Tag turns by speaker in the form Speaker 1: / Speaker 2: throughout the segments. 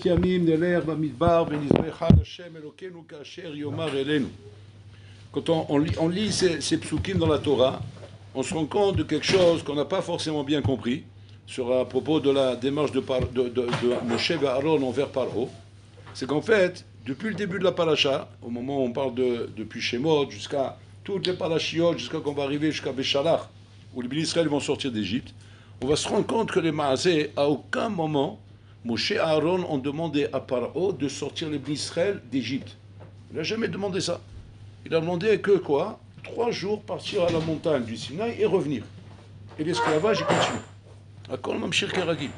Speaker 1: ימים נלך במדבר ונזבחה לשם אלוקינו כאשר יאמר אלינו. Quand on lit ces psukim dans la Torah, on se rend compte de quelque chose qu'on n'a pas forcément bien compris à propos de la démarche de Moshe et Aaron envers Paro. C'est qu'en fait, depuis le début de la paracha, au moment où on parle depuis Shemot jusqu'à toutes les parachiotes, jusqu'à qu'on va arriver jusqu'à Béchalach, où les bénis Israël vont sortir d'Égypte, on va se rendre compte que les Maaseh, à aucun moment, Moshe et Aaron ont demandé à Paro de sortir les bénis Israël d'Égypte. Il n'a jamais demandé ça. Il a demandé que quoi? 3 jours partir à la montagne du Sinaï et revenir. Et l'esclavage, il continue. Akol Mamshir Keragil.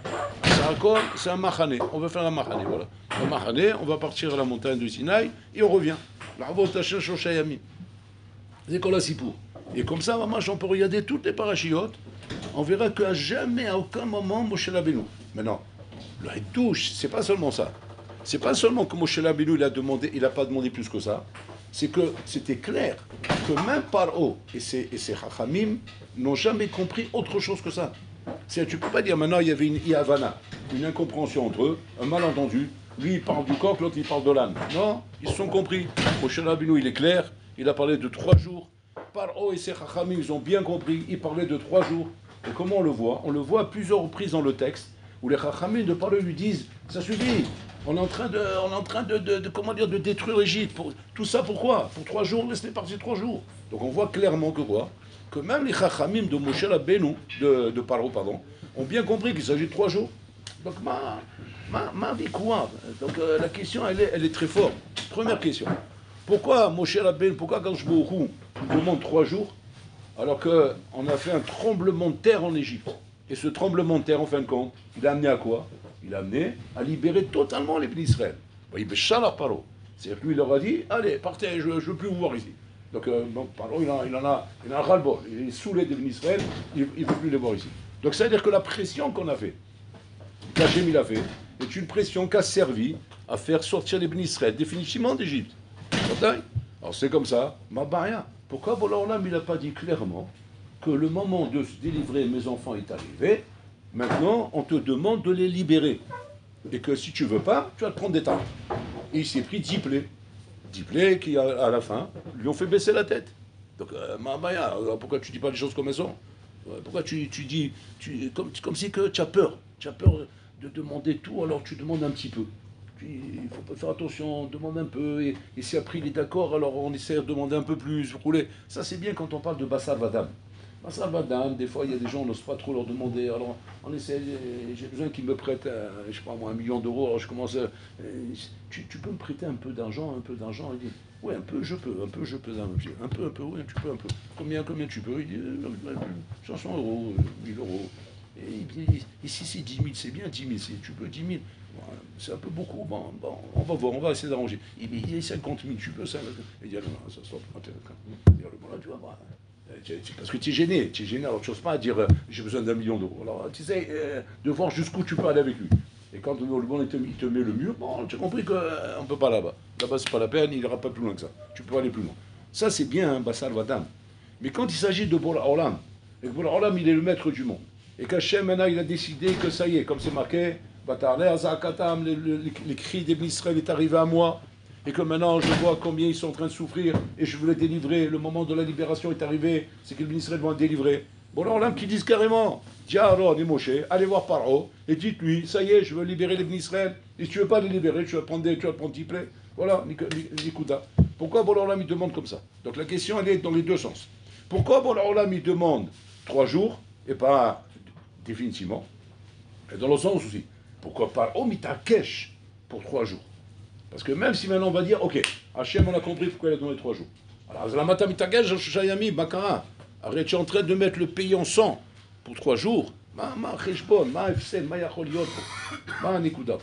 Speaker 1: C'est un machané. On va faire un machané, voilà. Un machané, on va partir à la montagne du Sinaï et on revient. C'est quoi la sipour? Et comme ça, maman, on peut regarder toutes les parachiotes. On verra qu'à jamais, à aucun moment, Moshe Rabbeinu. Maintenant, le Hiddouch, c'est pas seulement ça. C'est pas seulement que Moshe Rabbeinu, il n'a pas demandé plus que ça. C'est que c'était clair que même Paro et ses Chachamim n'ont jamais compris autre chose que ça. C'est, tu ne peux pas dire maintenant il y avait une Ihavana, une incompréhension entre eux, un malentendu. Lui il parle du coq, l'autre il parle de l'âne. Non, ils se sont compris. Moshe Rabbeinu il est clair, il a parlé de 3 jours. Paro et ses Chachamim ils ont bien compris, il parlait de 3 jours. Et comment on le voit? On le voit à plusieurs reprises dans le texte où les Chachamim de Paro lui disent ça suffit. On est en train de détruire l'Égypte. Tout ça pourquoi? Pour 3 jours, laisse-les partir 3 jours. Donc on voit clairement que quoi? Que même les Chachamim de Moshe Rabbeinu, de Paro, pardon, ont bien compris qu'il s'agit de 3 jours. Donc ma vie quoi? Donc la question elle est très forte. Première question. Pourquoi Moshe Rabbeinu, pourquoi Akadosh Baruch Hu demande 3 jours alors qu'on a fait un tremblement de terre en Égypte? Et ce tremblement de terre, en fin de compte, il a amené à quoi? Il a amené à libérer totalement les bénis Israël. Paro. C'est-à-dire que lui, il leur a dit, allez, partez, je ne veux plus vous voir ici. Donc Paro, il en a un ras-le-bol. Il est saoulé des bénis Israël, il ne veut plus les voir ici. Donc ça veut dire que la pression qu'on a fait, qu'Hachem il a fait, est une pression qui a servi à faire sortir les bénis Israël définitivement d'Égypte. Alors c'est comme ça, Mabaya. Pourquoi Bola il n'a pas dit clairement que le moment de se délivrer mes enfants est arrivé, maintenant on te demande de les libérer. Et que si tu veux pas, tu vas te prendre des tartes. Et il s'est pris 10 plaies. 10 plaies qui, à la fin, lui ont fait baisser la tête. Donc, pourquoi tu dis pas les choses comme elles sont? Pourquoi tu dis, comme si que tu as peur. Tu as peur de demander tout, alors tu demandes un petit peu. Il faut pas faire attention, demande un peu, et si après il est d'accord, alors on essaie de demander un peu plus, rouler. Ça c'est bien quand on parle de Bassar Vadam. Bassar Vadam, des fois il y a des gens, on n'ose pas trop leur demander, alors on essaie, j'ai besoin qu'ils me prêtent, je sais pas moi, 1 million d'euros, alors je commence, tu peux me prêter un peu d'argent, il dit, oui un peu je peux, un peu, oui tu peux un peu. Combien tu peux? Il dit, 500 euros, 1000 euros. Et il dit, ici c'est 10 000, c'est bien 10 000, tu peux 10 000. C'est un peu beaucoup, bon, on va voir, on va essayer d'arranger. Il dit 50 000, tu peux ça? Il dit, non, ça sort pas. Il dit, bon, là, tu vas voir. Parce que tu es gêné, alors tu n'oses pas dire, j'ai besoin d'1 million d'euros. Alors, tu sais, de voir jusqu'où tu peux aller avec lui. Et quand le bon, il te met le mur, bon, tu as compris qu'on ne peut pas là-bas. Là-bas, c'est pas la peine, il n'ira pas plus loin que ça. Tu peux aller plus loin. Ça, c'est bien, hein, Bassar Vadam. Mais quand il s'agit de Bora Olam, et que Bora Olam, il est le maître du monde, et qu'Hachem, maintenant, il a décidé que ça y est, comme c'est marqué, les cris des bénis Israël est arrivé à moi, et que maintenant je vois combien ils sont en train de souffrir, et je veux les délivrer, le moment de la libération est arrivé, c'est que les bénis Israël vont être délivrés. Bon alors là, qui disent carrément, dis à Aaron et Moshe, allez voir Paro, et dites-lui, ça y est, je veux libérer les bénis Israël, et si tu ne veux pas les libérer, tu vas prendre 10 plaies. Voilà, Nikuda. Pourquoi Bola il demande comme ça? Donc la question, elle est dans les deux sens. Pourquoi Bola il demande 3 jours, et pas définitivement? Et dans le sens aussi. Pourquoi Paro mitakesh pour 3 jours? Parce que même si maintenant on va dire, ok, Hachem on a compris pourquoi il a donné 3 jours. Alors, Zlamata mitakesh, Shayami, Bakara. Arrête, tu es en train de mettre le pays en sang pour 3 jours. Ma cheshbon, ma efsel, ma yachol yot, ma nikuda.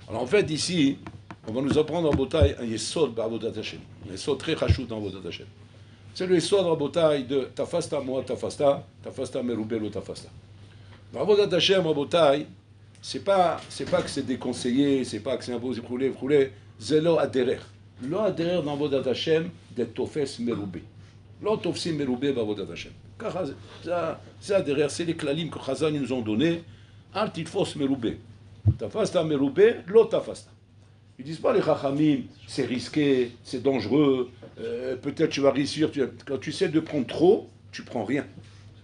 Speaker 1: Alors en fait, ici, on va nous apprendre en Rabotai un yesod ba'avodat Hashem. Un yesod très chachut dans Avodat Hashem. C'est le yesod Rabotai de tafasta moa tafasta, tafasta merubelo tafasta. Dans Avodat Hashem, Rabotai, c'est pas que c'est déconseillé, c'est pas que c'est imposé, rouler, zelo aderer. Lo aderer dans Avodat Hashem, de tofes merubé. Lo tofsim merubé b'Avodat Hashem. Ça, c'est aderer, c'est les klalim que Chazal nous ont donnés, al titfos merubé. Tafasta meroubé, lo tafasta. Ils disent pas les chachamim, c'est risqué, c'est dangereux, peut-être tu vas réussir. Quand tu essaies de prendre trop, tu prends rien.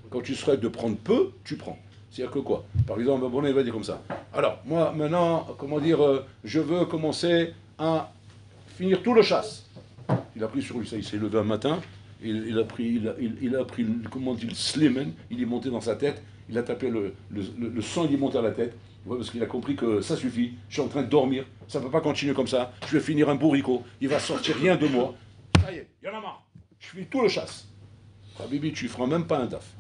Speaker 1: Quand tu souhaites de prendre peu, tu prends. C'est-à-dire que quoi? Par exemple, bon, il va dire comme ça. Alors, moi, maintenant, comment dire, je veux commencer à finir tout le chasse. Il a pris sur lui, ça, il s'est levé un matin, il a pris, comment dire, le slimen, il est monté dans sa tête, il a tapé le sang, il est monté à la tête, ouais, parce qu'il a compris que ça suffit, je suis en train de dormir, ça ne peut pas continuer comme ça, je vais finir un bourricot, il va sortir rien de moi. Ça y est, il y en a marre, je finis tout le chasse. Habibi, tu ne feras même pas un taf.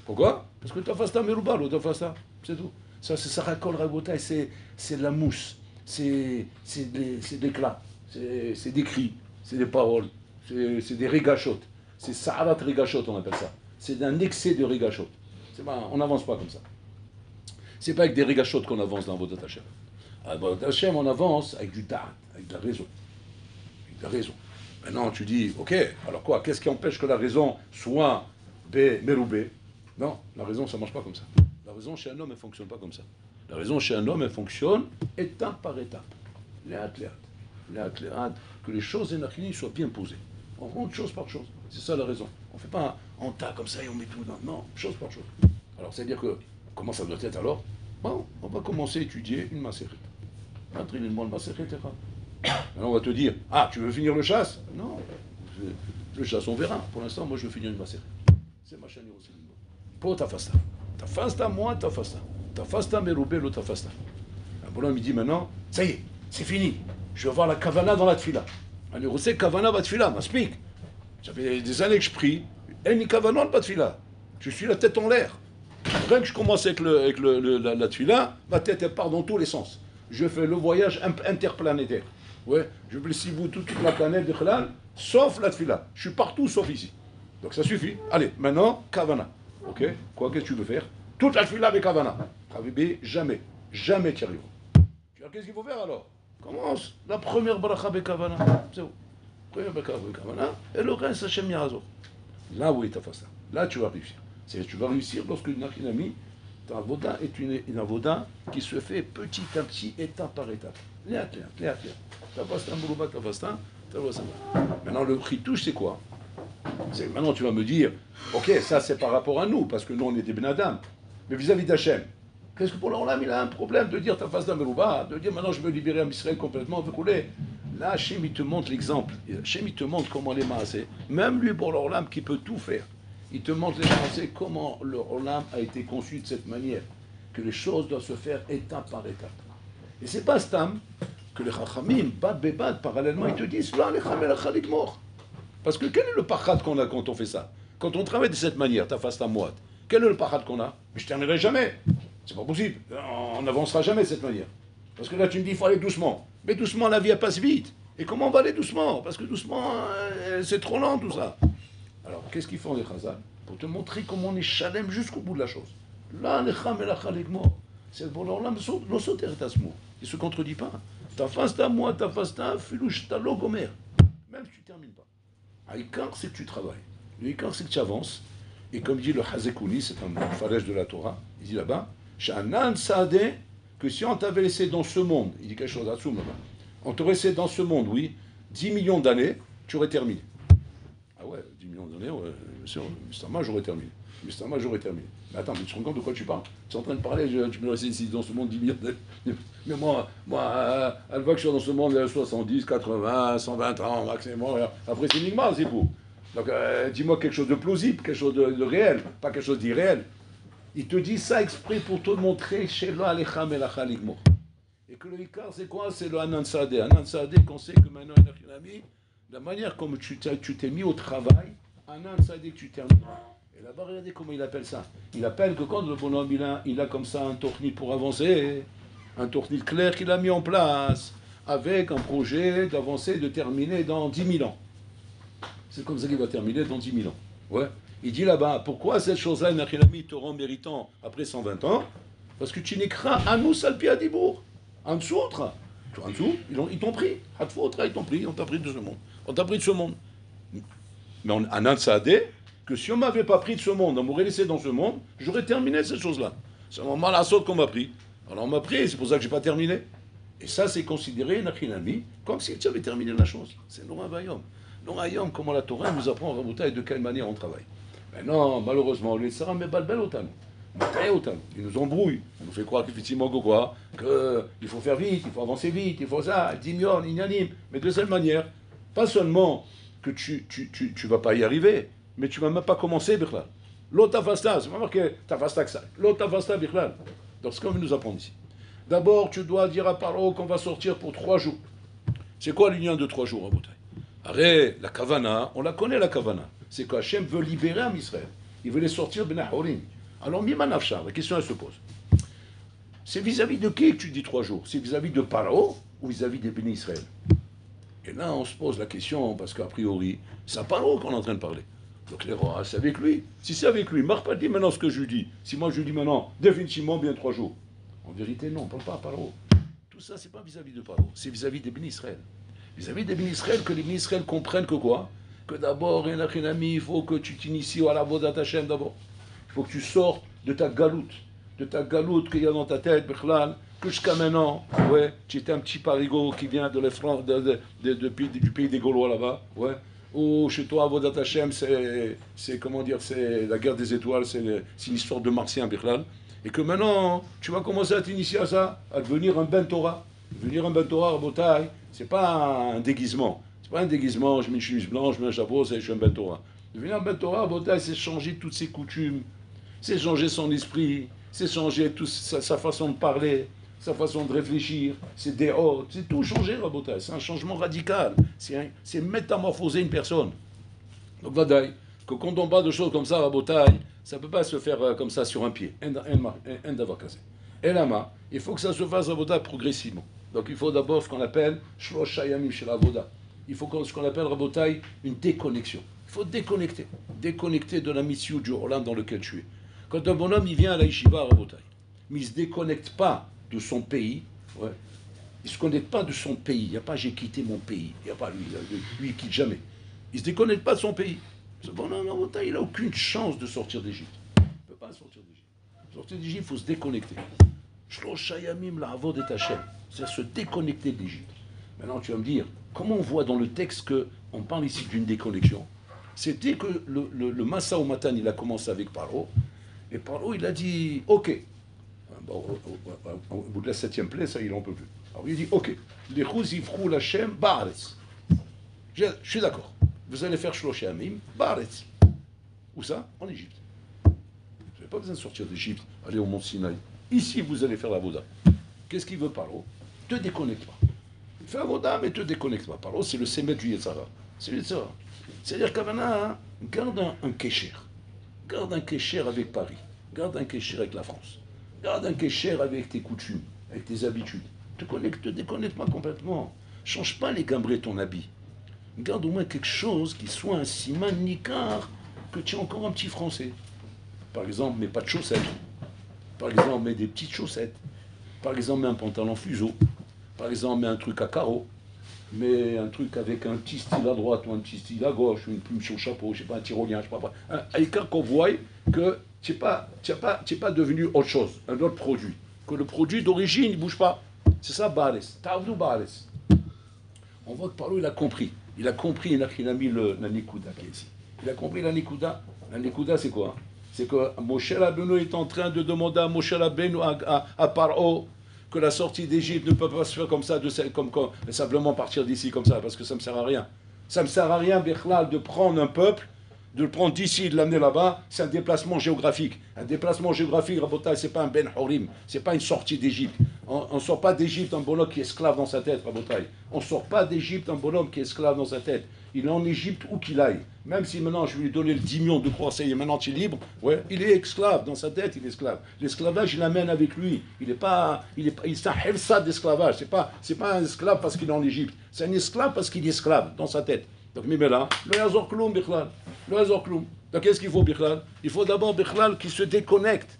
Speaker 1: Pourquoi? Parce que tafasta meruba, lo tafasta, c'est tout. Ça, c'est sarakol rabotai, c'est de la mousse, c'est de l'éclat, c'est des cris, c'est des paroles, c'est des régachotes. C'est sa'arat régachot, on appelle ça. C'est d'un excès de régachot. On n'avance pas comme ça. C'est pas avec des régachotes qu'on avance dans Avodat Hashem. À Avodat Hashem, on avance avec du da'at, avec de la raison. Avec de la raison. Maintenant, tu dis, ok, alors quoi? Qu'est-ce qui empêche que la raison soit meroubé? Non, la raison, ça ne marche pas comme ça. La raison chez un homme, elle ne fonctionne pas comme ça. La raison chez un homme, elle fonctionne étape par étape. Léat, que les choses énergiques soient bien posées. On rentre chose par chose. C'est ça la raison. On ne fait pas un tas comme ça et on met tout dans. Non, chose par chose. Alors, c'est-à-dire que, comment ça doit être alors? Bon, on va commencer à étudier une macérite. Maintenant, on va te dire, ah, tu veux finir le chasse? Non, le chasse, on verra. Pour l'instant, moi, je veux finir une macérite. C'est ma chaîne aussi. Pour tafasta. Tafasta, moi, tafasta. Tafasta, meroubé, lo tafasta. Un bonhomme, il dit maintenant, ça y est, c'est fini. Je vais voir la kavana dans la tfila. Un eurosé kavana va tfila, m'explique. Ça fait des années que je prie. Eni kavana va tfila. Je suis la tête en l'air. Rien que je commence avec la tfila, ma tête elle part dans tous les sens. Je fais le voyage interplanétaire. Ouais, je blesse vous toute la planète de Khalal, sauf la tfila. Je suis partout sauf ici. Donc ça suffit. Allez, maintenant, kavana. Ok? Quoi, qu'est-ce que tu veux faire? Toute la tfila avec kavana. Habibi, jamais tu y arriveras. Qu'est-ce qu'il faut faire alors? Commence la première bracha bekavana. C'est où? Première bracha bekavana. Et le reste, Hashem Ya'azor. Là où est ta face. Là, tu vas réussir. C'est-à-dire, tu vas réussir lorsque une ami, ta avoda est une avoda qui se fait petit à petit, étape par étape. Léat. Tafasta, mourouba, tafasta, tafasta. Maintenant, le chitouche, c'est quoi? Maintenant, tu vas me dire, ok, ça c'est par rapport à nous, parce que nous, on est des benadam. Mais vis-à-vis d'Hachem, qu'est-ce que pour l'Olam, il a un problème de dire tafasta merouba, de dire maintenant je veux libérer un Israël complètement, veut couler. Là, Hachem, il te montre l'exemple. Hachem, il te montre comment les maasés, même lui pour l'Olam qui peut tout faire, il te montre les maasés, comment l'Olam a été conçu de cette manière, que les choses doivent se faire étape par étape. Et c'est pas Stam que les Chachamim, bad bebad, parallèlement, ils te disent, là, les Chamel Chalik mort. Parce que quel est le pachat qu'on a quand on fait ça? Quand on travaille de cette manière, tafasta moite, quel est le pachat qu'on a? Mais je terminerai jamais. C'est pas possible. On n'avancera jamais de cette manière. Parce que là, tu me dis, il faut aller doucement. Mais doucement, la vie, elle passe vite. Et comment on va aller doucement? Parce que doucement, c'est trop lent, tout ça. Alors, qu'est-ce qu'ils font, les chazal? Pour te montrer comment on est chalem jusqu'au bout de la chose. Là, les cham et la chalegmo, c'est le bonheur, là, l'osoter tasmo. Il ne se contredit pas. Tafasta, moi, tafasta, filouch, talo, gomer. Même si tu ne termines pas. L'Ikar, c'est que tu travailles. L'Ikar, c'est que tu avances. Et comme dit le Hazekouni, c'est un farège de la Torah, il dit là-bas, Sha'anan Saadeh, que si on t'avait laissé dans ce monde, il dit quelque chose là-dessous là-bas, on t'aurait laissé dans ce monde, oui, 10 millions d'années, tu aurais terminé. Ah ouais, 10 millions d'années, ouais, bien sûr, Mustama, j'aurais terminé. Mais attends, mais tu te rends compte de quoi tu parles? Tu es en train de parler, tu me laisses ici dans ce monde 10 millions d'années. Mais moi, elle voit que je suis dans ce monde 70, 80, 120 ans maximum. Après, c'est Nigma, c'est pour. Donc, dis-moi quelque chose de plausible, quelque chose de réel, pas quelque chose d'irréel. Il te dit ça exprès pour te montrer chez lui Alecham et la Chaligmo. Et que le Ikar, c'est quoi? C'est le Anan Saadeh. Anan Saadeh, qu'on sait que maintenant, la manière comme tu t'es mis au travail, Anan Saadeh, que tu termines. Et là-bas, regardez comment il appelle ça. Il appelle que quand le bonhomme, il a comme ça un tournil pour avancer, un tournil clair qu'il a mis en place, avec un projet d'avancer, de terminer dans 10 000 ans. C'est comme ça qu'il va terminer dans 10 000 ans. Ouais. Il dit là-bas, pourquoi cette chose-là, Nachilami, te rend méritant après 120 ans? Parce que tu n'écras à nous, Salpi à Dibour. En dessous, ils t'ont pris. Ils t'ont pris, on t'a pris de ce monde. On t'a pris de ce monde. Mais en Anan Saadeh, que si on ne m'avait pas pris de ce monde, on m'aurait laissé dans ce monde, j'aurais terminé cette chose-là. C'est un moment la saute qu'on m'a pris. Alors on m'a pris, c'est pour ça que je n'ai pas terminé. Et ça, c'est considéré, Nachinami, comme si tu avais terminé la chose. C'est Nora Vayom. Nora Vayom, comment la Torah nous apprend, Rabotai, de quelle manière on travaille. Maintenant, malheureusement, les Sarah me balbel autant. Ils nous embrouillent. On nous fait croire qu'effectivement, quoi, qu'il faut faire vite, il faut avancer vite, il faut ça, dimion, inanim. Mais de cette manière, pas seulement que tu vas pas y arriver, mais tu vas même pas commencer, Bichlal. L'autre fasta, c'est pas marqué ta fasta que ça. L'autre fasta, Bichlal. Donc, c'est comme il nous apprend ici. D'abord, tu dois dire à Paro qu'on va sortir pour 3 jours. C'est quoi l'union de 3 jours, Rabotai? Arrête, la Kavana, on la connaît, la Kavana. C'est qu'Hachem veut libérer Am Israël. Il veut les sortir de Nahorim. Alors, Mima Nafshar, la question elle se pose. C'est vis-à-vis de qui que tu dis 3 jours? C'est vis-à-vis de Paro ou vis-à-vis des bénis Israël? Et là, on se pose la question, parce qu'a priori, c'est à Paro qu'on est en train de parler. Donc les rois, c'est avec lui. Si c'est avec lui, Marc pas dit maintenant ce que je lui dis. Si moi je lui dis maintenant, définitivement, bien 3 jours. En vérité, non, on ne parle pas à Paro. Tout ça, c'est pas vis-à-vis de Paro, c'est vis-à-vis des bénis Israël. Vis-à-vis des bénis Israël, que les bénis Israël comprennent que quoi? Que d'abord, il faut que tu t'inities à la Vodat Hashem d'abord. Il faut que tu sortes de ta galoute qu'il y a dans ta tête, Bichlal, que jusqu'à maintenant, ouais, tu étais un petit parigot qui vient du pays des Gaulois là-bas, ouais. Ou chez toi, Avodat Hashem, c'est comment dire, c'est la guerre des étoiles, c'est une histoire de martien, Bichlal. Et que maintenant, tu vas commencer à t'initier à ça, à devenir un Ben Torah. Devenir un Ben Torah, Rabotai, c'est pas un déguisement. C'est pas un déguisement, je mets une chemise blanche, je mets un chapeau, je suis un Ben Torah. Devenir un Ben Torah, Rabotai, c'est changer toutes ses coutumes, c'est changer son esprit, c'est changer sa façon de parler, sa façon de réfléchir, c'est des hôtes, c'est tout changer, Rabotai. C'est un changement radical. C'est métamorphoser une personne. Donc, Vadaï, que quand on parle de choses comme ça, Rabotai, ça ne peut pas se faire comme ça sur un pied. Un d'avoir cassé. Et là, il faut que ça se fasse Rabotai progressivement. Donc, il faut d'abord ce qu'on appelle Shlosh Shayamim chez la Voda. Il faut ce qu'on appelle Rabotai une déconnexion. Il faut déconnecter. Déconnecter de la mission du Olam dans lequel tu es. Quand un bonhomme il vient à la Yeshiva, Rabotai, mais il ne se déconnecte pas de son pays, ouais. Il ne se connecte pas de son pays. Il n'y a pas j'ai quitté mon pays. Il n'y a pas lui il ne quitte jamais. Il ne se déconnecte pas de son pays. Ce bonhomme, Rabotai, il n'a aucune chance de sortir d'Égypte. Il ne peut pas sortir d'Égypte. Sortir d'Égypte, il faut se déconnecter. Shlosh Hayamim la'avod et Hashem. C'est se déconnecter d'Égypte. Maintenant, tu vas me dire, comment on voit dans le texte qu'on parle ici d'une déconnexion? C'était que le Massa au Matan, il a commencé avec Paro. Et Paro, il a dit, ok. Bon, au bout de la 7e plaie, ça, il n'en peut plus. Alors il dit, ok. Les Chouz yifrou l'Hachem ba'aretz. Je suis d'accord. Vous allez faire Shlosh Hayamim ba'aretz. Où ça? En Égypte. Vous n'avez pas besoin de sortir d'Égypte, aller au mont Sinaï. Ici, vous allez faire la Voda. Qu'est-ce qu'il veut Paro? Te déconnecte pas. Fais la Voda, mais te déconnecte pas. Paro, c'est le Semet du Yetzara. C'est le Yetzara. C'est-à-dire qu'Avana, garde un kécher. Garde un kécher avec Paris. Garde un kécher avec la France. Garde un kécher avec tes coutumes, avec tes habitudes. Te déconnecte pas complètement. Change pas les gambrés de ton habit. Garde au moins quelque chose qui soit un siman nikar que tu es encore un petit français. Par exemple, mets pas de chaussettes. Par exemple, mets des petites chaussettes. Par exemple, mets un pantalon fuseau. Par exemple, mets un truc à carreaux. Mets un truc avec un petit style à droite ou un petit style à gauche, ou une plume sur le chapeau, je sais pas, un tyrolien, je sais pas. Avec un qu'on voit que tu n'es pas devenu autre chose, un autre produit. Que le produit d'origine, il ne bouge pas. C'est ça, Baales. Ta'avdu Baales. On voit que Paro, il a compris. Il a compris, il a mis la Nikuda qui est ici. Il a compris la Nikuda. La Nikuda, c'est quoi? C'est que Moshe Rabbeinu est en train de demander à Moshe Rabbeinu, à Paro, que la sortie d'Égypte ne peut pas se faire comme ça, comme simplement partir d'ici comme ça, parce que ça ne me sert à rien. Ça ne me sert à rien, Bichlal, de prendre un peuple, de le prendre d'ici et de l'amener là-bas, c'est un déplacement géographique. Un déplacement géographique, Rabotai, c'est pas un Ben Horim, c'est pas une sortie d'Égypte. On ne sort pas d'Égypte un bonhomme qui est esclave dans sa tête, Rabotai. On ne sort pas d'Égypte un bonhomme qui est esclave dans sa tête. Il est en Égypte où qu'il aille. Même si maintenant je vais lui donner le 10 millions de croix, ça y est, maintenant tu es libre, ouais, il est esclave, dans sa tête il est esclave. L'esclavage il l'amène avec lui. Il c'est un helsa d'esclavage. C'est pas un esclave parce qu'il est en Égypte. C'est un esclave parce qu'il est esclave dans sa tête. Donc, mais là, le Yazor Kloum, Bichlal. Le Yazor Kloum. Donc, qu'est-ce qu'il faut, Bichlal? Il faut d'abord, Bichlal, qui se déconnecte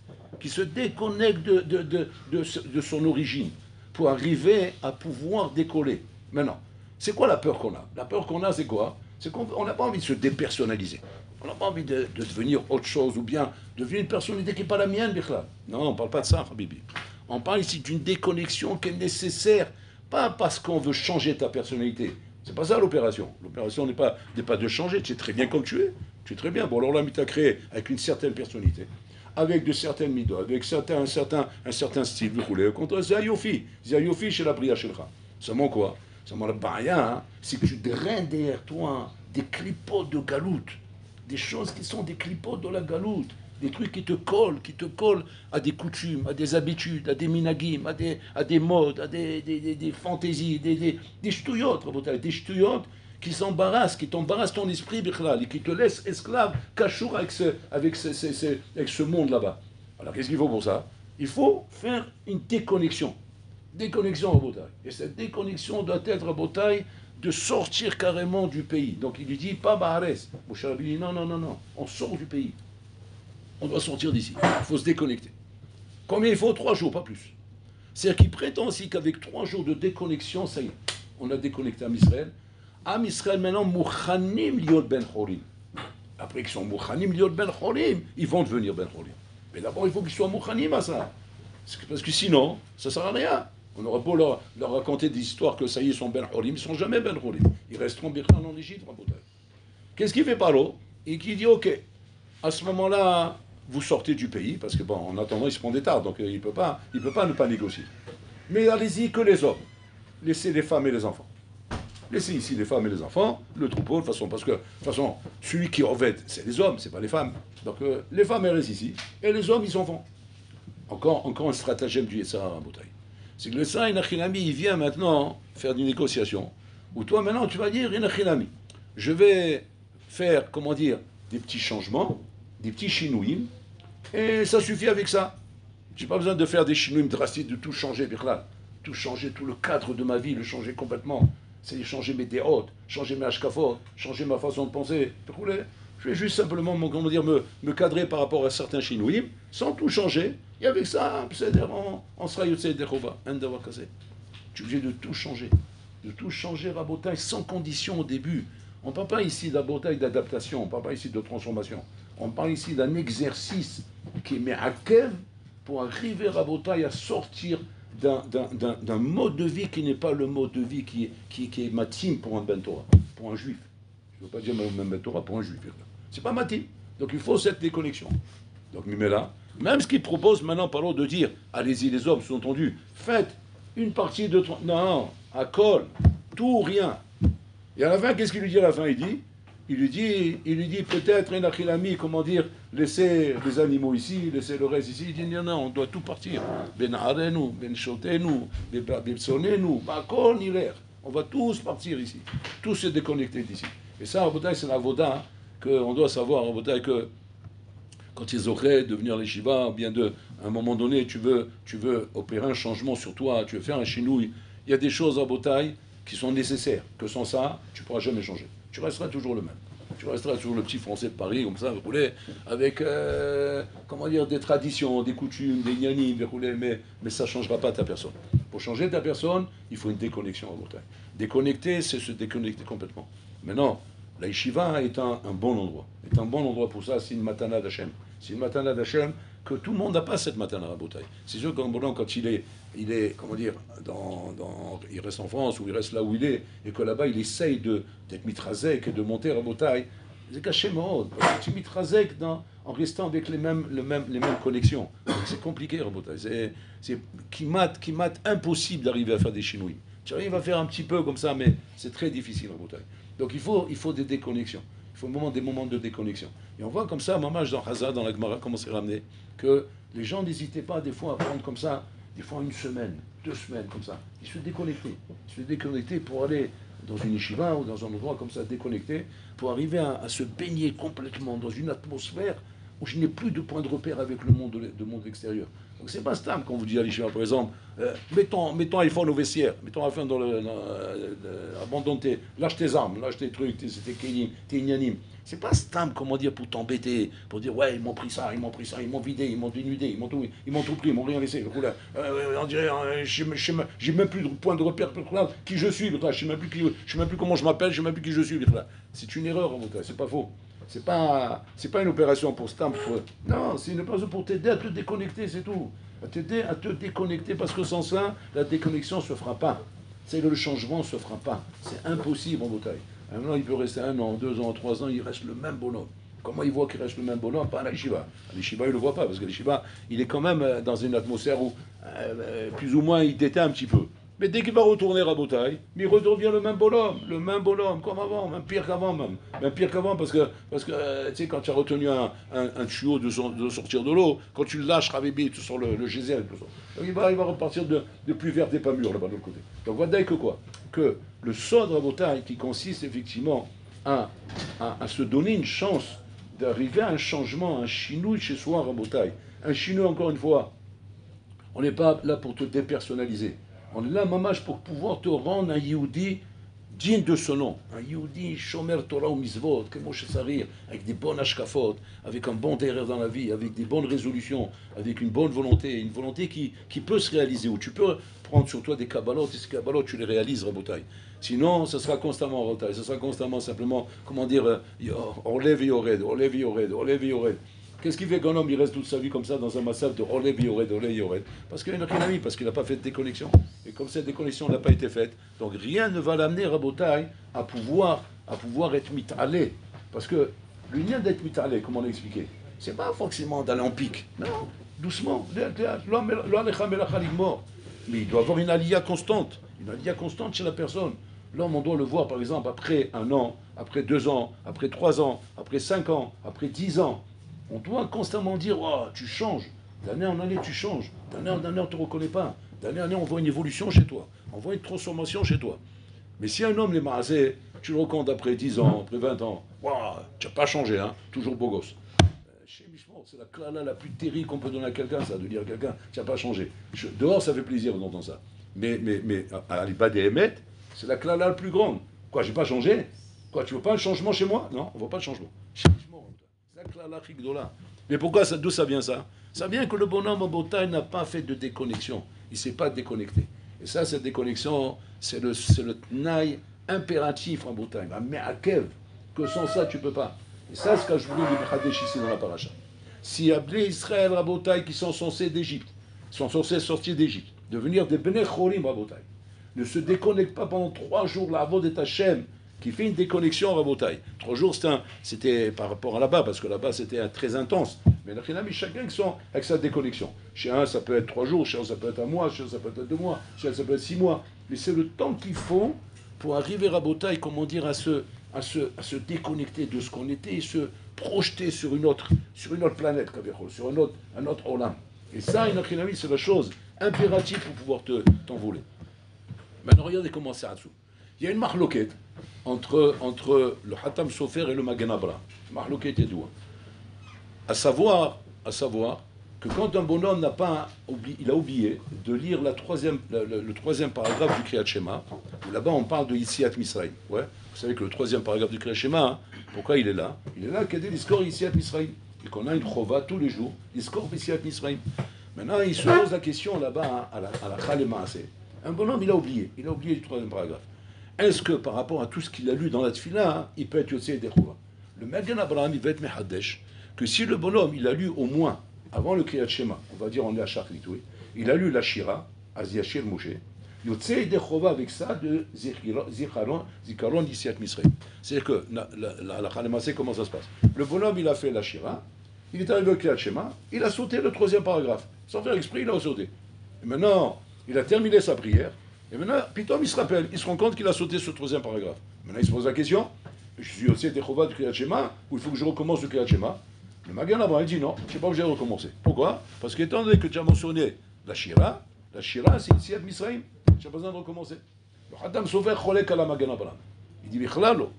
Speaker 1: de son origine, pour arriver à pouvoir décoller. Maintenant, c'est quoi la peur qu'on a? La peur qu'on a, c'est quoi? C'est qu'on n'a pas envie de se dépersonnaliser. On n'a pas envie de devenir autre chose, ou bien devenir une personnalité qui n'est pas la mienne, Bichlal. Non, on ne parle pas de ça, Habibi. On parle ici d'une déconnexion qui est nécessaire, pas parce qu'on veut changer ta personnalité. C'est pas ça l'opération. L'opération n'est pas de changer. Tu es très bien comme tu es. Tu es très bien. Bon, alors là, tu as créé avec une certaine personnalité, avec de certaines midos, avec un certain style. Vous voulez. Contre Zayofi chez la Bria Shelcha. Seulement quoi? Seulement le baria, hein, c'est que tu draines derrière toi des clipotes de galoute, des choses qui sont des clipotes de la galoute, des trucs qui te collent à des coutumes, à des habitudes, à des minagim, à des modes, à des fantaisies, des ch'touillottes, des ch'touillottes qui s'embarrassent, qui t'embarrassent ton esprit, et qui te laissent esclave, cachour avec ce monde là-bas. Alors qu'est-ce qu'il faut pour ça? Il faut faire une déconnexion. Déconnexion à Botaï. Et cette déconnexion doit être à Botaï de sortir carrément du pays. Donc il lui dit, pas Bahares. Moshe Rabbeinu dit, non, on sort du pays. On doit sortir d'ici. Il faut se déconnecter. Combien il faut? 3 jours, pas plus. C'est-à-dire qu'il prétend aussi qu'avec 3 jours de déconnexion, ça y est, on a déconnecté Am Israël. Am Israël maintenant, Mouchanim liot ben Chorim. Après qu'ils sont Mouchanim liot ben Chorim, ils vont devenir ben Chorim. Mais d'abord, il faut qu'ils soient Mouchanim à ça. Parce que sinon, ça ne sert à rien. On aura beau leur raconter des histoires que ça y est, ils sont ben Chorim, ils ne sont jamais ben Chorim. Ils resteront Birchan en Égypte. Qu'est-ce qu'il fait Paro? Et qui dit, ok, à ce moment-là, vous sortez du pays, parce que bon, en attendant, il se prend des tards, donc il peut pas ne pas négocier. Mais allez-y que les hommes. Laissez les femmes et les enfants. Laissez ici les femmes et les enfants, le troupeau, de façon, parce que, de toute façon, celui qui revête, c'est les hommes, c'est pas les femmes. Donc les femmes, elles restent ici, et les hommes, ils s'en vont. Encore un stratagème du Yetzirah à Botaï. C'est que le saint Inachinami, il vient maintenant faire une négociation, où toi, maintenant, tu vas dire, Inachinami, je vais faire, comment dire, des petits changements, des petits chinouïm, et ça suffit avec ça. J'ai pas besoin de faire des chinouïm drastiques, de tout changer, Birlal. Tout changer, tout le cadre de ma vie, le changer complètement. C'est changer mes déhôtes, changer mes hashkafot, changer ma façon de penser. Je vais juste simplement, comment dire, me cadrer par rapport à certains chinouïm, sans tout changer. Et avec ça, on sera yotzei dechova, un d'avoir cassé. Tu es obligé de tout changer. De tout changer, Rabotai, sans condition au début. On ne parle pas ici d'Abotaï d'adaptation, on ne parle pas ici de transformation. On parle ici d'un exercice qui met à Kev pour arriver, Rabotaï, à sortir d'un mode de vie qui n'est pas le mode de vie qui est matim pour un Ben Torah, pour un juif. Je ne veux pas dire même Ben Torah pour un juif. C'est pas matim. Donc il faut cette déconnexion. Donc Mimela, même ce qu'il propose maintenant, parlons de dire, allez-y les hommes, sous-entendu, faites une partie de... Non, à col, tout ou rien. Et à la fin, qu'est-ce qu'il lui dit à la fin? Il lui dit peut-être, Enachilami, comment dire, laissez les animaux ici, laissez le reste ici. Il dit non, on doit tout partir. Ben Arenu, Ben Shotenu, Ben Sonenu, Bakon, Hilaire. On va tous partir ici. Tous se déconnecter d'ici. Et ça, Rabotai, c'est la voda qu'on doit savoir, Rabotai, que quand ils auraient de venir à l'Eshiva, ou bien à un moment donné, tu veux opérer un changement sur toi, tu veux faire un chinouille, il y a des choses, Rabotai, qui sont nécessaires. Que sans ça, tu ne pourras jamais changer. Tu resteras toujours le même. Tu resteras toujours le petit Français de Paris, comme ça, avec, comment dire, des traditions, des coutumes, des yanim, mais ça ne changera pas ta personne. Pour changer ta personne, il faut une déconnexion à Botaï. Déconnecter, c'est se déconnecter complètement. Maintenant, la yeshiva est un bon endroit. Est un bon endroit pour ça, c'est une matana d'Hachem. C'est une matana d'Hachem que tout le monde n'a pas cette matana à Botaï. C'est sûr qu'en Bolan, quand il est, comment dire, il reste en France ou il reste là où il est, et que là-bas il essaye d'être mitrazek et de monter à Botaï, c'est caché mort. Tu mitrazek en restant avec les mêmes connexions. C'est compliqué à Botaï. C'est qui mate impossible d'arriver à faire des chinouilles. Tu arrives à faire un petit peu comme ça, mais c'est très difficile à Botaï. Donc il faut des déconnexions. Il faut des moments de déconnexion. Et on voit comme ça, Mamash dans Hazard, dans la Gemara, comment c'est ramené, que les gens n'hésitaient pas des fois à prendre comme ça, des fois 1 semaine, 2 semaines comme ça. Ils se déconnectaient. Ils se déconnectaient pour aller dans une yeshiva ou dans un endroit comme ça, déconnecté, pour arriver à se baigner complètement dans une atmosphère où je n'ai plus de point de repère avec le monde extérieur. Donc c'est pas stable quand vous dites à l'Ishiva, par exemple, mettons iPhone au vestiaire, mettons iPhone abandonne lâche tes armes, lâche tes trucs, tes ignanim. C'est pas stable, comment dire, pour t'embêter, pour dire, ouais, ils m'ont pris ça, ils m'ont vidé, ils m'ont dénudé, ils m'ont tout pris, ils m'ont rien laissé. On dirait, j'ai même plus de point de repère qui je suis, je sais même plus comment je m'appelle, je sais même plus qui je suis. C'est une erreur, c'est pas faux. C'est pas une opération pour stamp. Non, c'est une opération pour t'aider à te déconnecter, c'est tout. à t'aider à te déconnecter, parce que sans ça, la déconnexion ne se fera pas. C'est le changement ne se fera pas. C'est impossible en bataille. Maintenant, il peut rester 1 an, 2 ans, 3 ans, il reste le même bonhomme. Comment il voit qu'il reste le même bonhomme? Pas à l'Yeshiva. À l'Yeshiva, il ne le voit pas, parce que l'Yeshiva, il est quand même dans une atmosphère où, plus ou moins, il déteint un petit peu. Mais dès qu'il va retourner à Botaï, il redevient le même bonhomme, comme avant, même pire qu'avant, même pire qu'avant, parce que tu sais, quand tu as retenu un tuyau de sortir de l'eau, quand tu le lâches, Ravibi, tu sors le geyser et tout ça. Donc il va repartir de plus vert et pas mûr, là-bas de l'autre côté. Donc voilà que quoi? Que le sod à Botaï, qui consiste effectivement à se donner une chance d'arriver à un changement, un chinouille chez soi à Botaï. Un chinouille, encore une fois, on n'est pas là pour te dépersonnaliser. On est là, mamash, pour pouvoir te rendre un Yehudi digne de ce nom. Un Yehudi Shomer Torah ou Mitzvot, comme Moshe Sarir, avec des bonnes ashkafot, avec un bon derrière dans la vie, avec des bonnes résolutions, avec une bonne volonté, une volonté qui peut se réaliser, où tu peux prendre sur toi des kabbalotes, et ces kabbalotes, tu les réalises, Rabotai. Sinon, ça sera constamment Rabotai, ça sera constamment simplement, comment dire, Orlev et Yored, Orlev et Yored, Orlev et Yored. Qu'est-ce qui fait qu'un homme il reste toute sa vie comme ça dans un massacre de Orlev et Yored, Orlev et Yored? Parce qu'il n'a rien ami, parce qu'il n'a pas fait de déconnexion. Et comme cette déconnexion n'a pas été faite, donc rien ne va l'amener, Rabotai, à pouvoir être mitalé. Parce que l'union d'être mitalé, comme on l'a expliqué, c'est pas forcément d'aller en pique. Non, doucement. Mais il doit avoir une aliyah constante chez la personne. L'homme, on doit le voir, par exemple, après 1 an, après 2 ans, après 3 ans, après 5 ans, après 10 ans. On doit constamment dire, oh, tu changes. D'année en année, tu changes. D'année en année, on ne te reconnaît pas. D'année en année, on voit une évolution chez toi. On voit une transformation chez toi. Mais si un homme, les maasé, tu le racontes après 10 ans, après 20 ans, wow, tu n'as pas changé, hein, toujours beau gosse. Chez Mishmor, c'est la clala la plus terrible qu'on peut donner à quelqu'un, ça, de dire à quelqu'un, tu n'as pas changé. Dehors, ça fait plaisir d'entendre ça. Mais à l'Iba des Hémet, c'est la clala la plus grande. Quoi, j'ai pas changé? Quoi, tu veux pas un changement chez moi? Non, on ne veut pas de changement. Chez Mishmor, c'est la clala chigdola. Mais pourquoi, d'où ça vient ça? Ça vient que le bonhomme en Botaï n'a pas fait de déconnexion. Il ne s'est pas déconnecté. Et ça, cette déconnexion, c'est le tnaï impératif en Botaï. Mais à Kev, que sans ça, tu ne peux pas. Et ça, c'est ce que je voulais lui Bchadesh ici dans la paracha. Si Ablé Israël Rabotaï qui sont censés d'Égypte, sont censés sortir d'Égypte, devenir des Bnei Chorim Rabotaï, ne se déconnectent pas pendant 3 jours la Avod et Hachem, qui fait une déconnexion Rabotaï. 3 jours, c'était par rapport à là-bas, parce que là-bas, c'était très intense. Mais chacun qui sont avec sa déconnexion. Chez un, ça peut être 3 jours, chez un, ça peut être 1 mois, chez un, ça peut être 2 mois, chez un, ça peut être 6 mois. Mais c'est le temps qu'il faut pour arriver à Rabotaï, comment dire, à se déconnecter de ce qu'on était et se projeter sur une autre planète, sur un autre olam. Et ça, c'est la chose impérative pour pouvoir t'envoler. Maintenant, regardez comment c'est Hatzou. Il y a une marloquette entre le Hatam Sofer et le Magen Avraham. Marloquette est d'où? À savoir que quand un bonhomme il a oublié de lire le troisième paragraphe du Kriyat Shema, où là-bas on parle de Yitziat Misraïm. Ouais. Vous savez que le troisième paragraphe du Kriyat Shema, hein, pourquoi il est là? Il est là, qu'il y a des Iskor Yitziat Misraïm. Et qu'on a une chova tous les jours, Iskor Yitziat Misraïm. Maintenant, il se pose la question là-bas, hein, à la Chal Maaseh. Un bonhomme, il a oublié le troisième paragraphe. Est-ce que par rapport à tout ce qu'il a lu dans la Tfila, hein, il peut être Yotzei Dechova? Le Magen Avraham, il va être Mehadesh, que si le bonhomme, il a lu au moins, avant le Kriyat Shema, on va dire en Yachar Litoui, il a lu la Shira, Az Yashir Moshe, Yotzei Dechova avec ça de Zikaron Yitziat Misraïm. C'est-à-dire que la Chal Maaseh, comment ça se passe? Le bonhomme, il a fait la Shira, il est arrivé au Kriyat Shema, il a sauté le troisième paragraphe. Sans faire exprès, il a sauté. Et maintenant, il a terminé sa prière, et maintenant, Pitom, il se rappelle, il se rend compte qu'il a sauté ce troisième paragraphe. Maintenant, il se pose la question, je suis aussi Techova du Kriyat Shema, ou il faut que je recommence le Kriyat Shema? Le Magen Avraham, il dit non, je ne suis pas obligé de recommencer. Pourquoi? Parce qu'étant donné que tu as mentionné la Shira, c'est Yitziat Misraïm, tu n'as pas besoin de recommencer. Le Hatam Sofer Cholek à la Magen Avraham. Il dit, Bichlalo,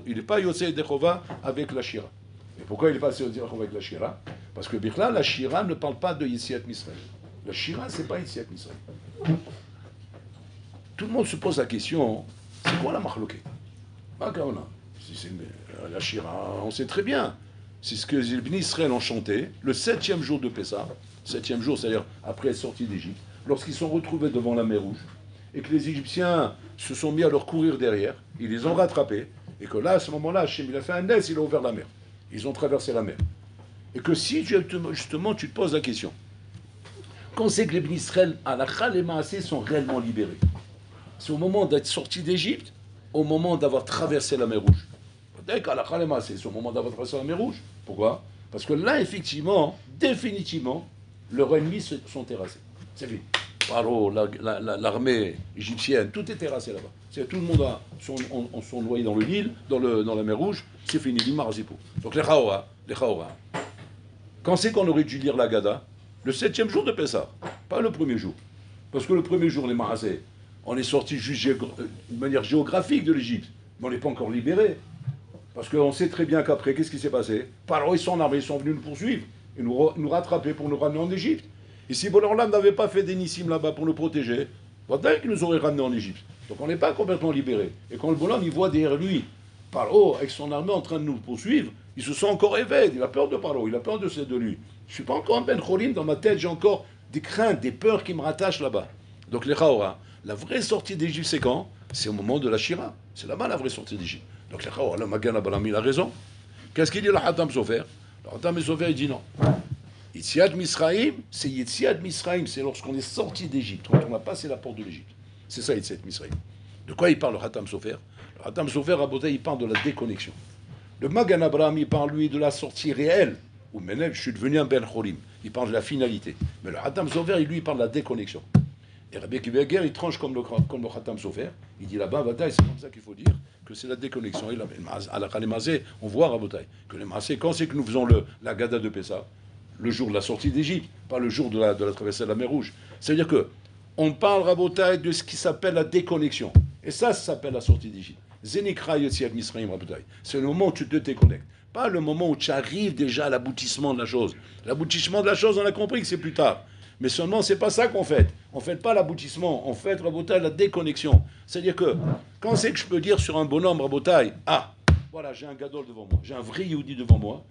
Speaker 1: il n'est pas Yotzei Dechova avec la Shira. Et pourquoi il n'est pas Yotzei Dechova avec la Shira? Parce que Bichlal, la Shira ne parle pas de Yitziat Misraïm. La Shira, ce n'est pas Yitziat Misraïm. Tout le monde se pose la question, c'est quoi la marloquette? La Shira, on sait très bien. C'est ce que les Bnei Israël ont chanté le 7e jour de Pessah, 7e jour, c'est-à-dire après être sortis d'Égypte, lorsqu'ils sont retrouvés devant la mer Rouge, et que les Égyptiens se sont mis à leur courir derrière, ils les ont rattrapés, et que là, à ce moment-là, Hachem, il a fait un nez, il a ouvert la mer. Ils ont traversé la mer. Et que si justement tu te poses la question, Quand c'est que les Bnei Israël, halakha les maasé, sont réellement libérés? C'est au moment d'être sortis d'Égypte, au moment d'avoir traversé la mer Rouge. Dès qu'halakha les maasé, c'est au moment d'avoir traversé la mer Rouge. Pourquoi? Parce que là, effectivement, définitivement, leurs ennemis sont terrassés. C'est fini. Paro, l'armée égyptienne, tout est terrassé là-bas. Tout le monde sont noyés dans le Nil, dans la mer Rouge, c'est fini, l'Imar Zipo. Donc les Chaora, quand c'est qu'on aurait dû lire la Gada? Le 7e jour de Pessah, pas le premier jour. Parce que le premier jour, les Marasés, on est sorti juste de manière géographique de l'Égypte, mais on n'est pas encore libérés. Parce qu'on sait très bien qu'après, qu'est-ce qui s'est passé? Paro, ils sont armés, ils sont venus nous poursuivre, et nous rattraper pour nous ramener en Égypte. Et si Bolan n'avait pas fait des nissim là-bas pour nous protéger, peut-être qu'il nous aurait ramenés en Égypte. Donc on n'est pas complètement libérés. Et quand le Bolan, il voit derrière lui, Paro, avec son armée en train de nous poursuivre, il se sent encore éveillé, il a peur de Paro, il a peur de lui. Je ne suis pas encore en Ben Cholim, dans ma tête, j'ai encore des craintes, des peurs qui me rattachent là-bas. Donc les Chaora, la vraie sortie d'Égypte, c'est quand? C'est au moment de la Shira. C'est là-bas la vraie sortie d'Égypte. Donc les Chaora, le Magan Abalam, il a raison. Qu'est-ce qu'il dit le Hatam Sofer? Le Hatam Sofer, il dit non. Yetziat Misraïm, c'est Yetziat Misraïm, c'est lorsqu'on est sorti d'Égypte, quand on a passé la porte de l'Égypte. C'est ça Yetziat Misraïm. De quoi il parle le Hatam Sofer? Le Hatam Sofer, à Botha, il parle de la déconnexion. Le Magan Abraham, il parle, lui, de la sortie réelle. Ou maintenant, je suis devenu un Ben Cholim. Il parle de la finalité. Mais le Hatam Sofer, lui, il parle de la déconnexion. Et Rabbi Akiva Eger, il tranche comme le Hatam Sofer. Il dit là-bas, Bataille, c'est comme ça qu'il faut dire que c'est la déconnexion. Et là, à les Masé, on voit à Bataille que les Masé, quand c'est que nous faisons la Gada de Pessah, le jour de la sortie d'Égypte, pas le jour de la traversée de la mer Rouge. C'est-à-dire que on parle Rabotai de ce qui s'appelle la déconnexion. Et ça s'appelle la sortie d'Égypte. Zenikra Yotziat Misraïm Rabotai. C'est le moment où tu te déconnectes. Pas le moment où tu arrives déjà à l'aboutissement de la chose. L'aboutissement de la chose, on a compris que c'est plus tard. Mais seulement, c'est pas ça qu'on fait. On fait pas l'aboutissement. On fait, Rabotai, la déconnexion. C'est-à-dire que, quand c'est que je peux dire sur un bonhomme, Rabotai, ah, voilà, j'ai un gadol devant moi. J'ai un vrai Yehudi devant moi.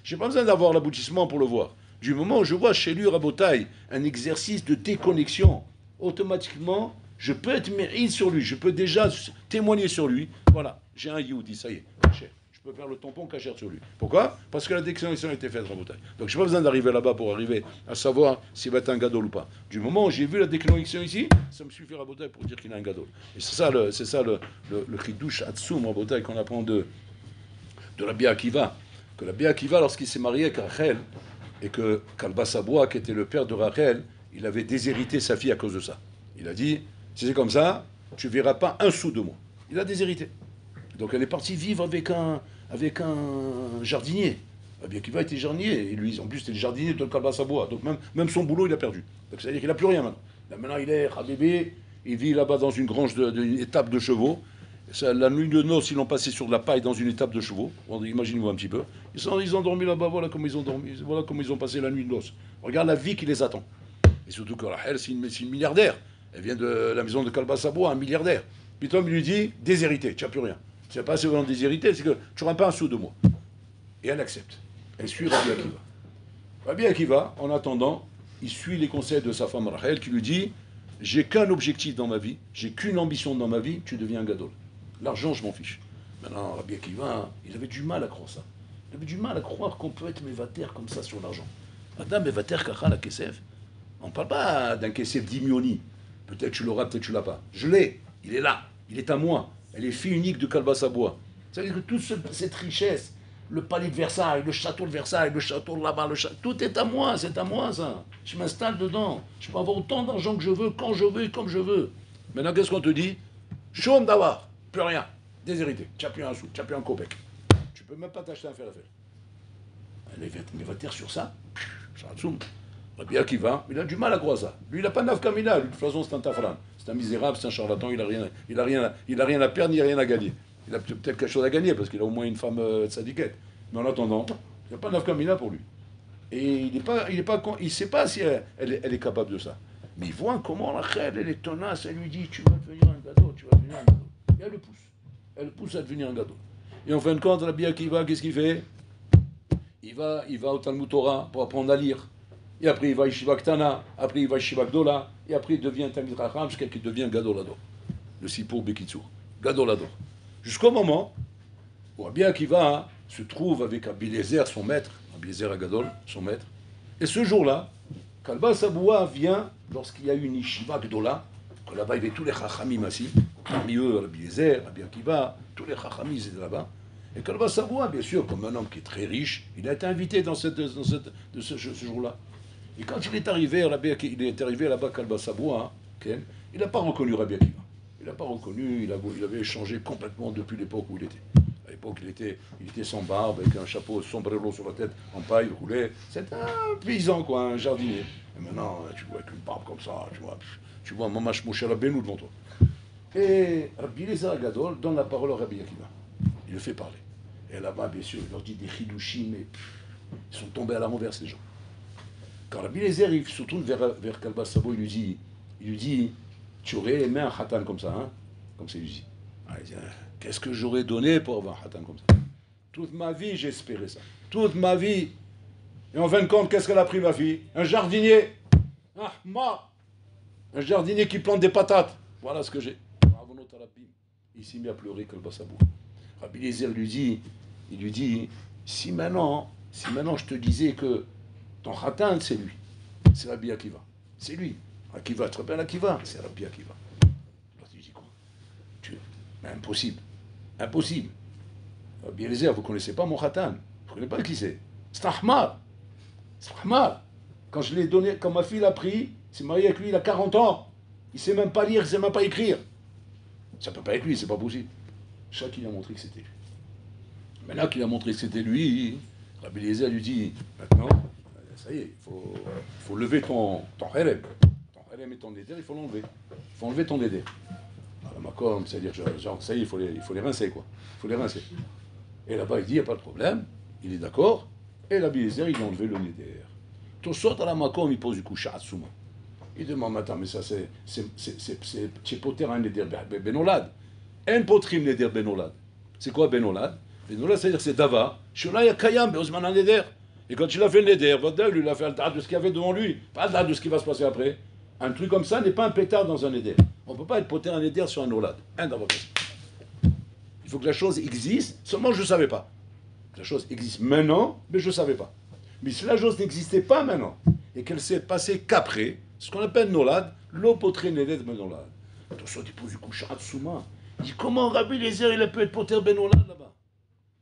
Speaker 1: Je n'ai pas besoin d'avoir l'aboutissement pour le voir. Du moment où je vois chez lui, Rabotai, un exercice de déconnexion, automatiquement, je peux être mérite sur lui. Je peux déjà témoigner sur lui. Voilà, j'ai un Yehudi, ça y est, caché. Je peux faire le tampon caché sur lui. Pourquoi? Parce que la déconnexion a été faite, Rabotai. Donc je n'ai pas besoin d'arriver là-bas pour arriver à savoir s'il va être un gadol ou pas. Du moment où j'ai vu la déconnexion ici, ça me suffit, Rabotai, pour dire qu'il a un gadol. Et c'est ça le chidouche Hatsoum, Rabotai, qu'on apprend de Rabbi Akiva. Que Rabbi Akiva, lorsqu'il s'est marié avec Rachel, et que Kalba Saboua, qui était le père de Rachel, il avait déshérité sa fille à cause de ça. Il a dit, si c'est comme ça, tu ne verras pas un sou de moi. Il a déshérité. Donc elle est partie vivre avec un jardinier. Rabbi Akiva était jardinier, et lui, en plus, c'était le jardinier de Kalba Saboua. Donc même son boulot, il a perdu. Donc c'est-à-dire qu'il n'a plus rien maintenant. Là, maintenant, il est Habibé, il vit là-bas dans une grange d'une étape de chevaux. Ça, la nuit de noces, ils l'ont passé sur de la paille dans une étape de chevaux. Imaginez-vous un petit peu. Ils ont dormi là-bas, voilà comment ils ont dormi, voilà comment ils ont passé la nuit de noces. Regarde la vie qui les attend. Et surtout que Rachel, c'est une milliardaire. Elle vient de la maison de Kalba Saboua, un milliardaire. Puis Tom, il lui dit, déshérité, tu n'as plus rien. C'est pas seulement déshérité, c'est que tu n'auras pas un sou de moi. Et elle accepte. Elle suit Rabbi Akiva. Rabbi Akiva, en attendant, il suit les conseils de sa femme Rachel qui lui dit, j'ai qu'un objectif dans ma vie, j'ai qu'une ambition dans ma vie, tu deviens un gadol. L'argent, je m'en fiche. Maintenant, Rabbi Akiva, il avait du mal à croire ça. Il avait du mal à croire qu'on peut être mévater comme ça sur l'argent. Adam mévater kacha la kesef. On ne parle pas d'un kesef d'imioni. Peut-être tu l'auras, peut-être tu l'as pas. Je l'ai. Il est là. Il est à moi. Elle est fille unique de Kalba Saboua. C'est-à-dire que toute cette richesse, le palais de Versailles, le château de Versailles, le château de là-bas, tout est à moi. C'est à moi, ça. Je m'installe dedans. Je peux avoir autant d'argent que je veux, quand je veux et comme je veux. Maintenant, qu'est-ce qu'on te dit? Chôme d'avoir. Plus rien. Déshérité. Tu n'as plus un sou. Tu n'as plus un copec. Tu ne peux même pas t'acheter un fer-à-faire. Elle va taire sur ça. Rabbi Akiva, il a du mal à croire ça. Lui, il n'a pas de nafkamina. De toute façon, c'est un tafran. C'est un misérable, c'est un charlatan. Il n'a rien à perdre ni rien à gagner. Il a peut-être quelque chose à gagner parce qu'il a au moins une femme tzadiket. Mais en attendant, il n'y a pas de nafkamina pour lui. Et il ne sait pas si elle est capable de ça. Mais il voit comment Rachel, elle est tenace. Elle lui dit, tu vas devenir un gâteau, tu vas devenir un gâteau. Et elle le pousse. Elle le pousse à devenir un gâteau. Et en fin de compte, Rabbi Akiva, qu'est-ce qu'il fait? Il va au Talmud Torah pour apprendre à lire. Et après, il va à Yeshiva Ktana. Après, il va à Yeshiva Gdola. Et après, il devient Talmid Chacham jusqu'à qu'il devient Gadolador. Le Sipour Bekitsur. Gadolador. Jusqu'au moment où Rabbi Akiva se trouve avec Abiezer, son maître. Abiezer Agadol, son maître. Et ce jour-là, Kalba Saboua vient lorsqu'il y a une yeshiva gdola, que là-bas il y avait tous les chachamim assis, parmi eux Rabbi Eliezer, Rabbi Akiva, tous les chachamim étaient là-bas. Et Kalba Saboua, bien sûr, comme un homme qui est très riche, il a été invité dans ce jour-là. Et quand il est arrivé là-bas, Kalba Saboua, okay, il n'a pas reconnu Rabbi Akiva. Il n'a pas reconnu, il avait changé complètement depuis l'époque où il était. À l'époque, il était sans barbe, avec un chapeau sombrero sur la tête, en paille, roulé. C'était un paysan, quoi, un jardinier. Et maintenant, tu vois, avec une barbe comme ça, tu vois Mamash Moshe Rabbeinu devant toi. Et Rabbi Eliezer Gadol donne la parole à Rabbi Akiva. Il le fait parler. Et là-bas, bien sûr, il leur dit des chidushim, mais ils sont tombés à la renverse, les gens. Quand Rabbi Eliezer il se tourne vers Kalba Sabo, il lui dit, tu aurais aimé un khatan comme ça, hein? Comme ça, il lui dit. Il dit, qu'est-ce que j'aurais donné pour avoir un khatan comme ça? Toute ma vie, j'ai espéré ça. Toute ma vie. Et en fin de compte, qu'est-ce qu'elle a pris, ma fille? Un jardinier. Un jardinier qui plante des patates. Voilà ce que j'ai. Il s'est mis à pleurer Kalba Sabo. Rabbi Eliezer il lui dit, si maintenant je te disais que ton khatan, c'est lui. C'est Rabbi Akiva. C'est lui. Akiva, très bien Akiva, c'est Rabbi Akiva. Alors tu dis quoi? Mais impossible. Impossible. Rabbi Eliezer, vous ne connaissez pas mon khatan. Vous ne connaissez pas qui c'est. C'est un Ahmar. C'est un Ahmar. Quand je l'ai donné, quand ma fille l'a pris, s'est marié avec lui, il a 40 ans. Il ne sait même pas lire, il ne sait même pas écrire. Ça ne peut pas être lui, c'est pas possible. Ça qu'il a montré que c'était lui. Maintenant qu'il a montré que c'était lui, Rabbi Eliezer lui dit, maintenant, ça y est, il faut lever ton herem. Ton herem et ton éder, il faut l'enlever. Il faut enlever ton éder. Alors, Makom, c'est-à-dire, genre, ça y est, il faut les rincer, quoi. Il faut les rincer. Et là-bas, il dit, il n'y a pas de problème, il est d'accord, et Rabbi Eliezer, il a enlevé le néder. Tout sort à la Makom, il pose du coup Shahatsuma. Il demande, attends, mais ça, c'est poter un néder benolad. Un potrim néder benolad. C'est quoi benolad? Benolad, c'est-à-dire que c'est dava. Shula ya kayam, beozman un néder. Et quand il a fait le néder, lui, il a fait le tas de ce qu'il y avait devant lui, pas le tas de ce qui va se passer après. Un truc comme ça n'est pas un pétard dans un néder. On ne peut pas être poter un néder sur un olad. Il faut que la chose existe, seulement je ne savais pas. La chose existe maintenant, mais je ne savais pas. Mais si la chose n'existait pas maintenant, et qu'elle s'est passée qu'après, ce qu'on appelle nolad, l'opotré néder benolad. Attention, il pose du coup Shahatsuma. Il dit, comment Rabbi Eliezer, il a pu être poter benolad là-bas?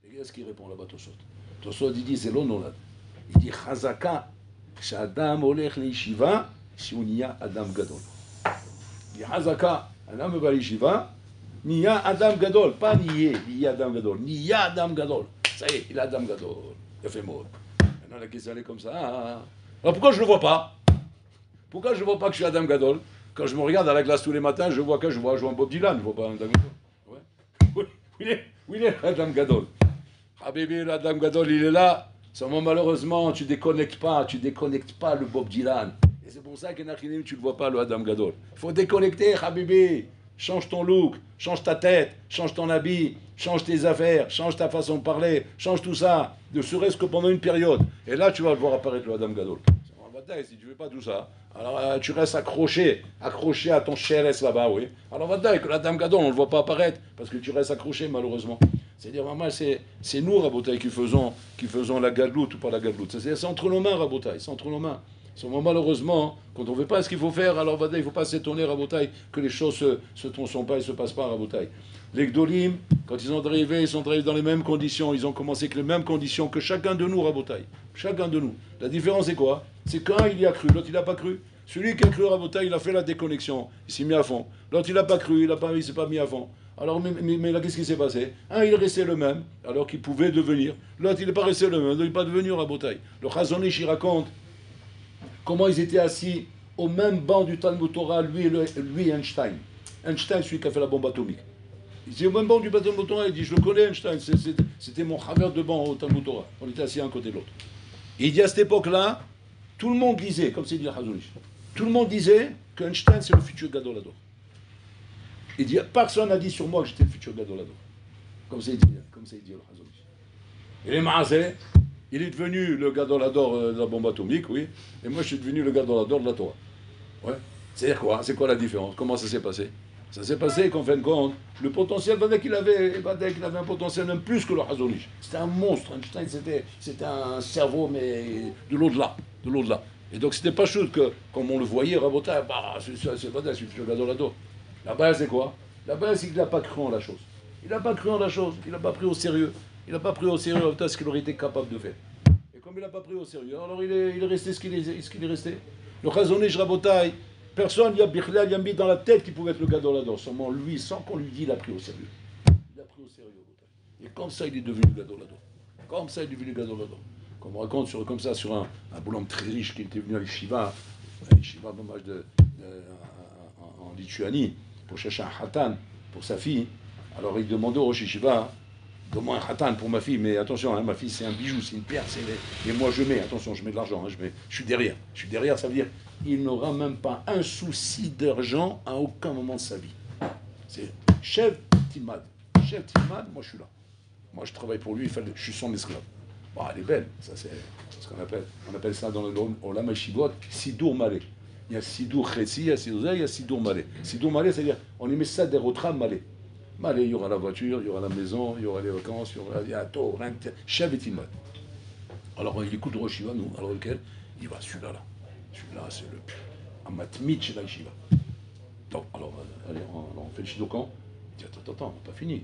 Speaker 1: Et qu'est-ce qu'il répond là-bas, Tosot? Tosot, il dit, c'est l'onolad. Il dit, Chazaka, Shadam olech leishiva, shiunia adam gadol. Il dit, Chazaka, adam va leishiva, niya adam gadol. Pas niya adam gadol. Niya adam gadol. Ça y est, il a adam gadol. Il a fait mot. Maintenant, la question elle est comme ça. Alors pourquoi je ne le vois pas? Pourquoi je ne vois pas que je suis adam gadol? Quand je me regarde à la glace tous les matins, je vois un Bob Dylan, je ne vois pas un Adam Gadol. Ouais. Où il est Adam Gadol? Habibi, l'Adam Gadol, il est là. Seulement, malheureusement, tu déconnectes pas le Bob Dylan. Et c'est pour ça que Nachinim, tu ne vois pas le Adam Gadol. Il faut déconnecter, Habibi. Change ton look, change ta tête, change ton habit, change tes affaires, change ta façon de parler, change tout ça, ne serait-ce que pendant une période. Et là, tu vas le voir apparaître le Adam Gadol. Si tu ne veux pas tout ça, alors tu restes accroché à ton chérès là-bas, oui. Alors va que la Dame Gadol, on ne le voit pas apparaître, parce que tu restes accroché malheureusement. C'est-à-dire, maman, c'est nous, Rabotaï, qui faisons la gadloute ou pas la gadloute. C'est entre nos mains, Rabotaï, c'est entre nos mains. Malheureusement, quand on ne veut pas ce qu'il faut faire, alors il ne faut pas s'étonner, Rabotaï, que les choses ne sont pas et ne se passent pas, Rabotaï. Les Gdolim, quand ils sont arrivés dans les mêmes conditions, ils ont commencé avec les mêmes conditions que chacun de nous, Rabotaï. Chacun de nous. La différence, c'est quoi? C'est qu'un, il y a cru, l'autre, il n'a pas cru. Celui qui a cru, Rabotaï, il a fait la déconnexion, il s'est mis à fond. L'autre, il n'a pas cru, il ne s'est pas mis à fond. Alors, mais là, qu'est-ce qui s'est passé? Un, il est resté le même, alors qu'il pouvait devenir. L'autre, il n'est pas resté le même, il n'est pas devenu Rabotaï. Le Chazon Ish, il raconte comment ils étaient assis au même banc du Talmud Torah, lui et Einstein. Einstein, celui qui a fait la bombe atomique. Il dit au même banc du Talmud Torah, il dit, je le connais Einstein, c'était mon chaver de banc au Talmud Torah. On était assis un côté de l'autre. Et il dit à cette époque-là, tout le monde disait, comme c'est dit le Chazon Ish, tout le monde disait qu'Einstein c'est le futur Gadolador. Il dit, personne n'a dit sur moi que j'étais le futur Gadolador. Comme c'est dit le Chazon Ish. Et les Maaseh, il est devenu le Gadolador de la bombe atomique, oui, et moi je suis devenu le Gadolador de la Torah. Ouais. C'est-à-dire quoi? C'est quoi la différence? Comment ça s'est passé? Ça s'est passé qu'en fin de compte, le potentiel, qu'il avait un potentiel même plus que le Chazon Ish. C'était un monstre. Einstein, c'était un cerveau, mais de l'au-delà. Et donc, c'était pas chose que, comme on le voyait, Rabota, bah, c'est pas c'est le gadolado. La base, c'est quoi? La base, c'est qu'il n'a pas cru en la chose. Il n'a pas cru en la chose, il n'a pas pris au sérieux. Il n'a pas pris au sérieux ce qu'il aurait été capable de faire. Et comme il n'a pas pris au sérieux, alors il est resté ce qu'il est resté. Le Chazonish Rabotai, personne n'y a mis dans la tête qu'il pouvait être le gadolado. Seulement lui, sans qu'on lui dise, il a pris au sérieux. Il a pris au sérieux. Et comme ça, il est devenu le gadolado. Comme ça, il est devenu le gadolado. Comme on raconte comme ça sur un bonhomme très riche qui était venu à l'Yeshiva, en Lituanie, pour chercher un hatan pour sa fille. Alors il demandait au Rosh Yeshiva, donne-moi un hatan pour ma fille, mais attention, hein, ma fille c'est un bijou, c'est une pierre, et moi je mets, attention, je mets de l'argent, hein, je suis derrière. Je suis derrière, ça veut dire il n'aura même pas un souci d'argent à aucun moment de sa vie. C'est chef Tilmad. Chef Tilmad, moi je suis là. Moi je travaille pour lui, je suis son esclave. Bon, elle est belle, ça c'est ce qu'on appelle. On appelle ça dans le Olam HaYeshivot, Sidur Malé. Il y a Sidur Chetzi, il y a Sidur Zay, il y a Sidur Malé. Sidur Malé, c'est-à-dire, on y met ça des Rotram Malé. Malé, il y aura la voiture, il y aura la maison, il y aura les vacances, il y a tout, Chef et Tilmad. Alors il écoute Rosh Yeshiva, nous, alors lequel il va, celui-là, là. Celui-là, c'est le Amatmit chez la Yeshiva. Donc, alors, allez, on fait le Shidokan. Il dit, attends, on n'a pas fini.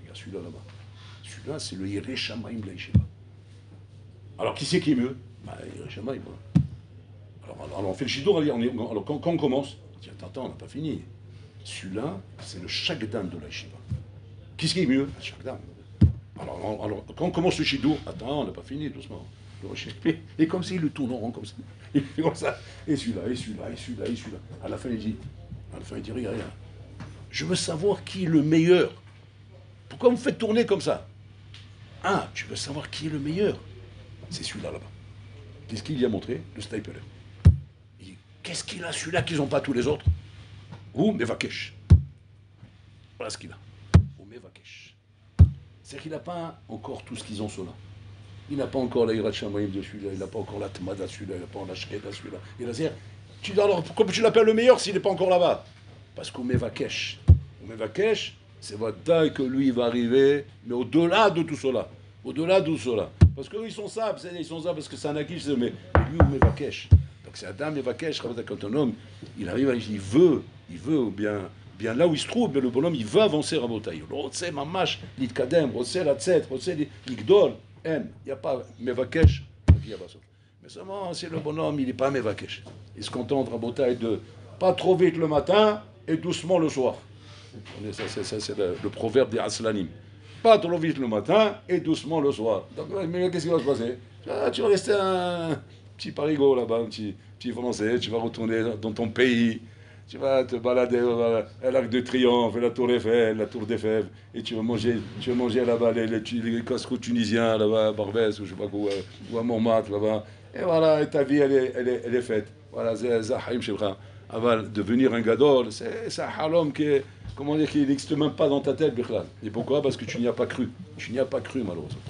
Speaker 1: Il y a celui-là là-bas. Celui-là, c'est le Yerei Shamayim de la Yeshiva. Alors, qui c'est qui est mieux? Bah, Yerei Shamayim. Alors, on fait le Shidour, alors quand on commence, on dit, attends, on n'a pas fini. Celui-là, c'est le Shagdan de la Yeshiva. Qui c'est qui est mieux? Le Shagdan. Alors, quand on commence le Shidour, attends, on n'a pas fini, doucement. Et comme ça, il le tourne en rond, comme ça. Il fait comme ça. Et celui-là, et celui-là, et celui-là, et celui-là. À la fin, il dit, regarde, je veux savoir qui est le meilleur. Pourquoi vous me faites tourner comme ça? Ah, tu veux savoir qui est le meilleur? C'est celui-là, là-bas. Qu'est-ce qu'il y a montré? Le Stapler. Il dit, qu'est-ce qu'il a, celui-là, qu'ils n'ont pas tous les autres? Ou Mevakesh. Voilà ce qu'il a. Ou Mevakesh. C'est qu'il n'a pas encore tout ce qu'ils ont, ceux-là. Il n'a pas encore la Yirat Shamayim de celui-là, il n'a pas encore la Tmada de celui-là, il n'a pas encore la Shkeda de celui-là. Il a dit, alors pourquoi tu l'appelles le meilleur s'il n'est pas encore là-bas? Parce qu'au Mevakesh, c'est votre taille que lui il va arriver, mais au-delà de tout cela. Au-delà de tout cela. Parce qu'eux ils sont ça, parce que c'est un Akish, mais lui au Mevakesh. Donc c'est Adam Mevakesh, quand un homme, il arrive, il veut bien là où il se trouve, mais le bonhomme il veut avancer à Botaï. Rotse Mamash, Litkadem, Rotse Latzet, Rotse Ligdol. Il n'y a pas Mevakesh, mais seulement si le bonhomme il n'est pas Mevakesh. Il se contente à Botaï de pas trop vite le matin et doucement le soir. Ça, c'est le proverbe des Aslanim. Pas trop vite le matin et doucement le soir. Donc, mais qu'est-ce qui va se passer? Tu vas rester un petit parigot là-bas, un petit français, tu vas retourner dans ton pays. Tu vas te balader à l'Arc de Triomphe, la Tour Eiffel, la Tour d'Eiffel, et tu vas manger là-bas les casse-croûtes tunisiens, là-bas à Barbès, ou je sais pas quoi, ou à Montmartre, là-bas. Et voilà, et ta vie, elle est faite. Voilà, c'est Zahim Shilcha. Avant de devenir un gadol, c'est un halom qui n'existe même pas dans ta tête, Bichlal. Et pourquoi? Parce que tu n'y as pas cru. Tu n'y as pas cru, malheureusement.